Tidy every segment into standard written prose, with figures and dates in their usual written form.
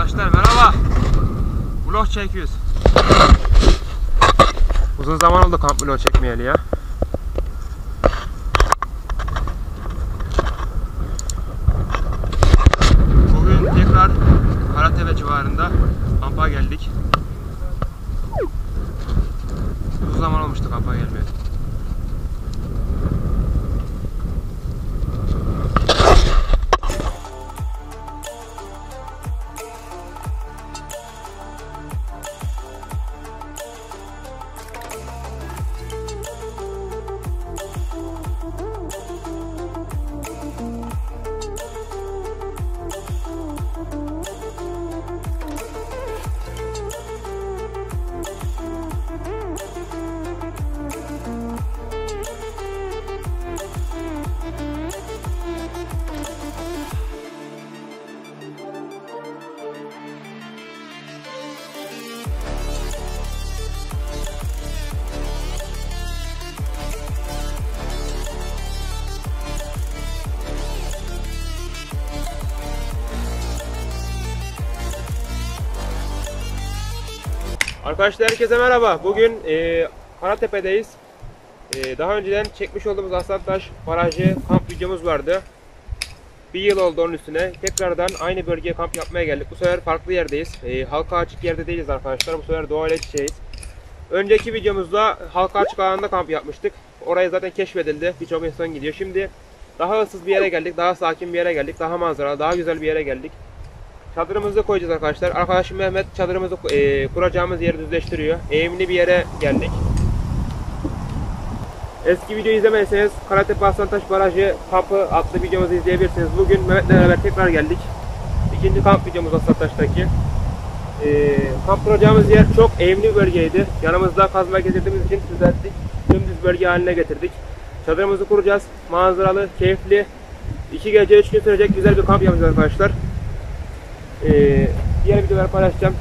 Arkadaşlar merhaba. Vlog çekiyoruz. Uzun zaman oldu kamp vlog çekmeyeli ya. Bugün tekrar Karatepe civarında kampa geldik. Uzun zaman olmuştu kampa gelmeye. Arkadaşlar herkese merhaba. Bugün Karatepe'deyiz. Daha önceden çekmiş olduğumuz Aslantaş Barajı kamp videomuz vardı. Bir yıl oldu onun üstüne. Tekrardan aynı bölgeye kamp yapmaya geldik. Bu sefer farklı yerdeyiz. Halka açık yerde değiliz arkadaşlar. Bu sefer doğayla iç içeyiz. Önceki videomuzda halka açık alanda kamp yapmıştık. Orayı zaten keşfedildi. Birçok insan gidiyor. Şimdi daha ıssız bir yere geldik. Daha sakin bir yere geldik. Daha manzaralı, daha güzel bir yere geldik. Çadırımızı koyacağız arkadaşlar. Arkadaşım Mehmet çadırımızı kuracağımız yeri düzleştiriyor. Eğimli bir yere geldik. Eski videoyu izlemediyseniz Karatepe Aslantaş Barajı kampı adlı videomuzu izleyebilirsiniz. Bugün Mehmet'le beraber tekrar geldik. İkinci kamp videomuz Aslantaş'taki. Kamp kuracağımız yer çok eğimli bir bölgeydi. Yanımızda kazma getirdiğimiz için düzelttik. Dümdüz bölge haline getirdik. Çadırımızı kuracağız. Manzaralı, keyifli, 2 gece 3 gün sürecek güzel bir kamp yapacağız arkadaşlar. Diğer videoları paylaşacağım.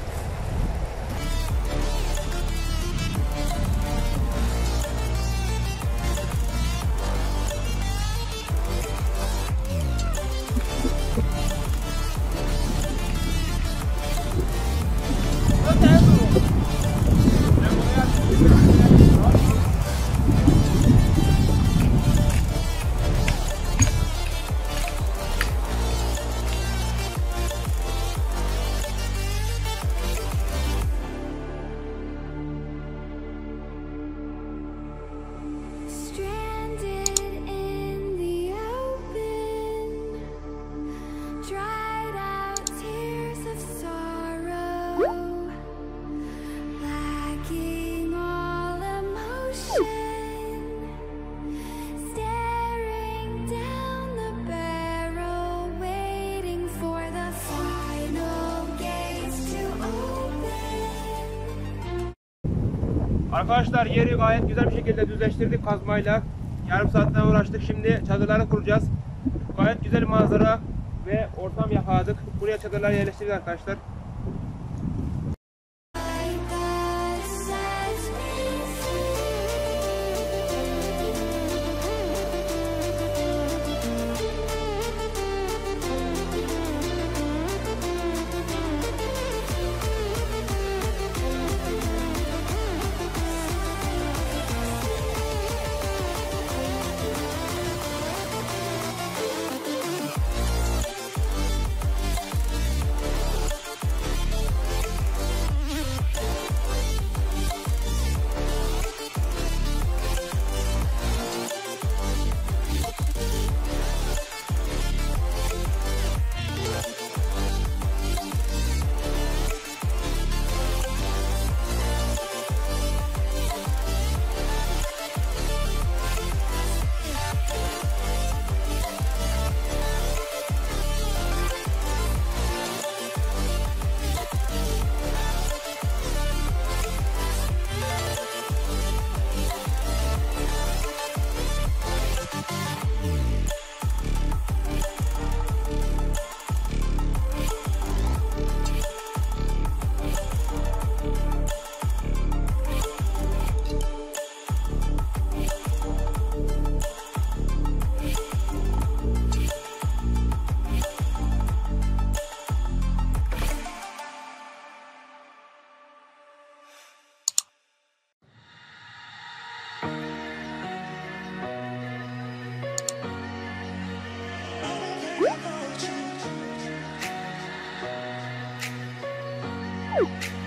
Arkadaşlar yeri gayet güzel bir şekilde düzleştirdik kazmayla. Yarım saatten uğraştık. Şimdi çadırları kuracağız. Gayet güzel manzara ve ortam yakaladık. Buraya çadırları yerleştirdik arkadaşlar. Woo!